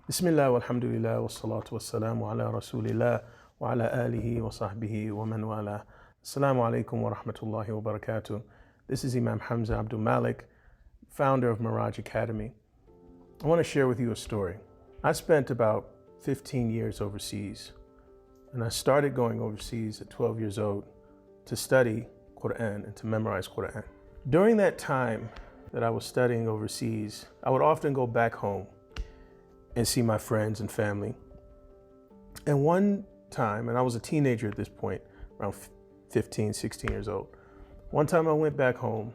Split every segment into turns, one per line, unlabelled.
Bismillah walhamdulillah wassalatu wassalamu ala rasulillah wa ala alihi wa sahbihi wa man wala. Assalamu alaikum wa rahmatullahi wa barakatuh. This is Imam Hamza Abdul Malik, founder of Miraj Academy. I want to share with you a story. I spent about 15 years overseas, and I started going overseas at 12 years old to study Quran and to memorize Quran. During that time that I was studying overseas, I would often go back home and see my friends and family. And one time, and I was a teenager at this point, around 15, 16 years old. One time I went back home.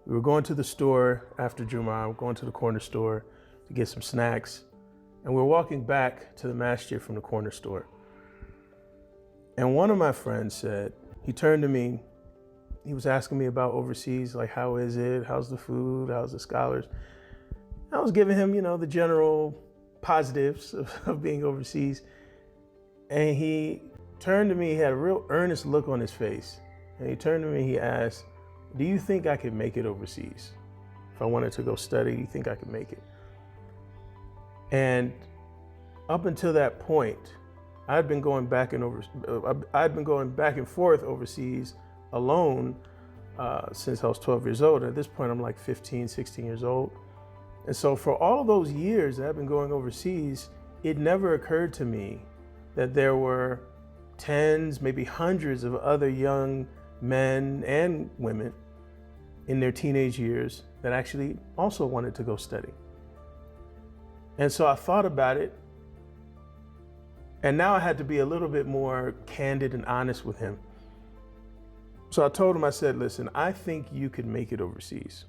We were going to the store after Jumu'ah, going to the corner store to get some snacks. And we were walking back to the masjid from the corner store. And one of my friends said, he turned to me, he was asking me about overseas, like, how is it? How's the food? How's the scholars? I was giving him, the general positives of being overseas. And he turned to me, he had a real earnest look on his face. And he turned to me, he asked, do you think I could make it overseas? If I wanted to go study, do you think I could make it? And up until that point, I'd been going back and forth overseas alone since I was 12 years old. At this point, I'm like 15, 16 years old. And so for all of those years that I've been going overseas, it never occurred to me that there were tens, maybe hundreds of other young men and women in their teenage years that actually also wanted to go study. And so I thought about it, and now I had to be a little bit more candid and honest with him. So I told him, I said, listen, I think you could make it overseas,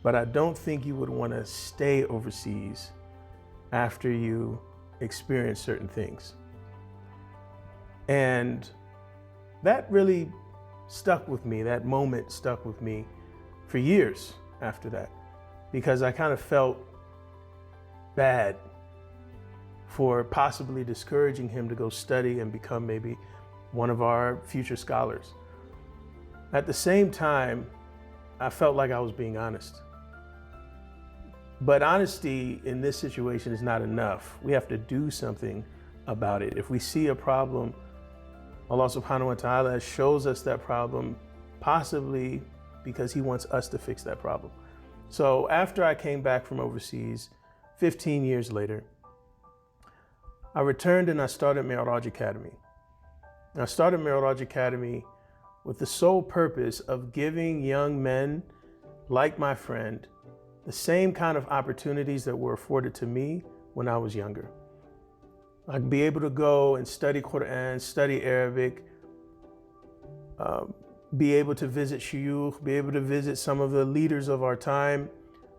but I don't think you would want to stay overseas after you experience certain things. And that really stuck with me. That moment stuck with me for years after that, because I kind of felt bad for possibly discouraging him to go study and become maybe one of our future scholars. At the same time, I felt like I was being honest. But honesty in this situation is not enough. We have to do something about it. If we see a problem, Allah subhanahu wa ta'ala shows us that problem, possibly because He wants us to fix that problem. So after I came back from overseas, 15 years later, I returned and I started Miraj Academy. I started Miraj Academy with the sole purpose of giving young men like my friend the same kind of opportunities that were afforded to me when I was younger. I'd be able to go and study Quran, study Arabic, be able to visit shuyukh, be able to visit some of the leaders of our time,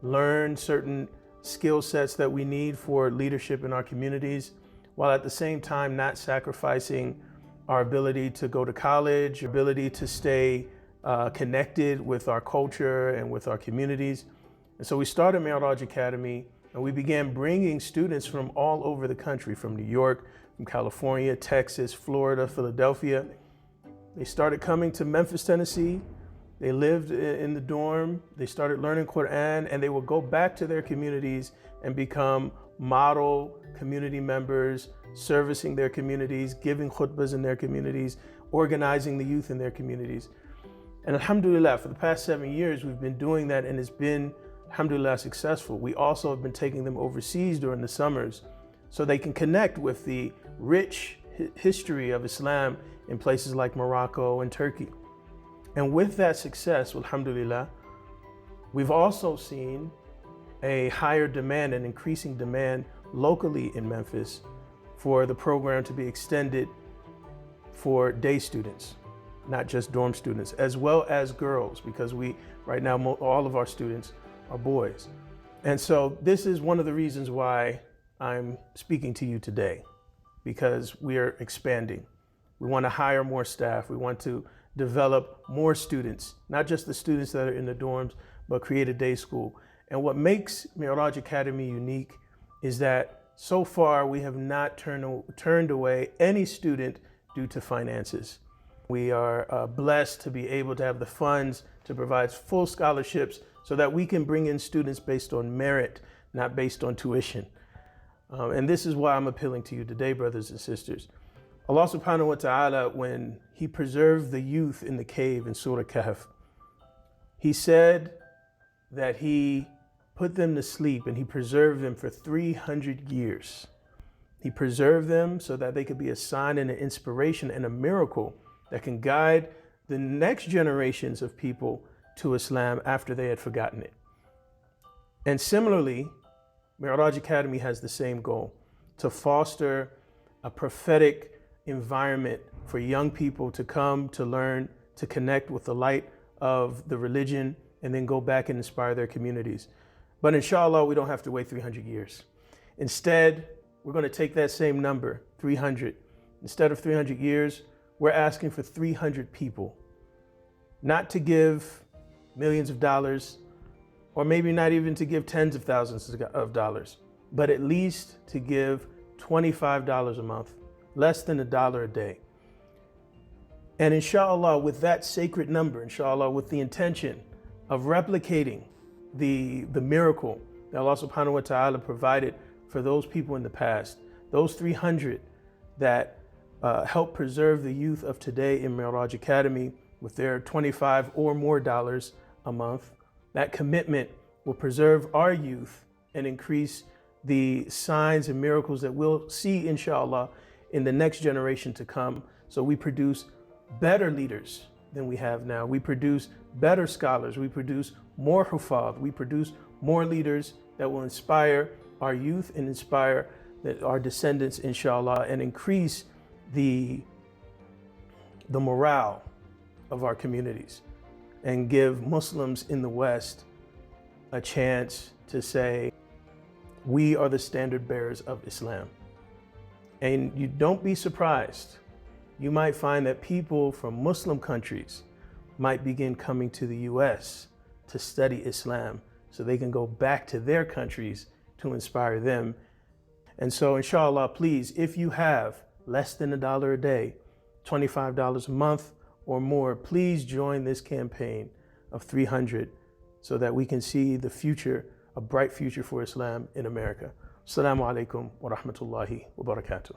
learn certain skill sets that we need for leadership in our communities, while at the same time not sacrificing our ability to go to college, ability to stay connected with our culture and with our communities. And so we started Miraj Academy, and we began bringing students from all over the country, from New York, from California, Texas, Florida, Philadelphia. They started coming to Memphis, Tennessee. They lived in the dorm. They started learning Quran, and they would go back to their communities and become model community members, servicing their communities, giving khutbahs in their communities, organizing the youth in their communities. And alhamdulillah, for the past 7 years, we've been doing that, and it's been, alhamdulillah, successful. We also have been taking them overseas during the summers so they can connect with the rich history of Islam in places like Morocco and Turkey. And with that success, alhamdulillah, we've also seen a higher demand, an increasing demand locally in Memphis for the program to be extended for day students, not just dorm students, as well as girls, because right now, all of our students are boys. And so this is one of the reasons why I'm speaking to you today, because we are expanding. We want to hire more staff. We want to develop more students, not just the students that are in the dorms, but create a day school. And what makes Miraj Academy unique is that so far we have not turned away any student due to finances. We are blessed to be able to have the funds to provide full scholarships so that we can bring in students based on merit, not based on tuition. And this is why I'm appealing to you today, brothers and sisters. Allah subhanahu wa ta'ala, when He preserved the youth in the cave in Surah Kahf, He said that He put them to sleep and He preserved them for 300 years. He preserved them so that they could be a sign and an inspiration and a miracle that can guide the next generations of people to Islam after they had forgotten it. And similarly, Mi'raj Academy has the same goal, to foster a prophetic environment for young people to come, to learn, to connect with the light of the religion, and then go back and inspire their communities. But inshallah, we don't have to wait 300 years. Instead, we're going to take that same number, 300. Instead of 300 years, we're asking for 300 people, not to give millions of dollars, or maybe not even to give tens of thousands of dollars, but at least to give $25 a month, less than $1 a day. And inshallah, with that sacred number, inshallah, with the intention of replicating the miracle that Allah subhanahu wa ta'ala provided for those people in the past, those 300 that help preserve the youth of today in Mi'raj Academy with their $25 or more a month, that commitment will preserve our youth and increase the signs and miracles that we'll see, inshallah, in the next generation to come. So we produce better leaders than we have now. We produce better scholars. We produce more hufad. We produce more leaders that will inspire our youth and inspire our descendants, inshallah, and increase the morale of our communities and give Muslims in the West a chance to say, we are the standard bearers of Islam. And you don't be surprised. You might find that people from Muslim countries might begin coming to the US to study Islam so they can go back to their countries to inspire them. And so inshallah, please, if you have less than $1 a day, $25 a month or more, please join this campaign of 300 so that we can see the future, a bright future for Islam in America. Assalamu alaikum wa rahmatullahi wa barakatuh.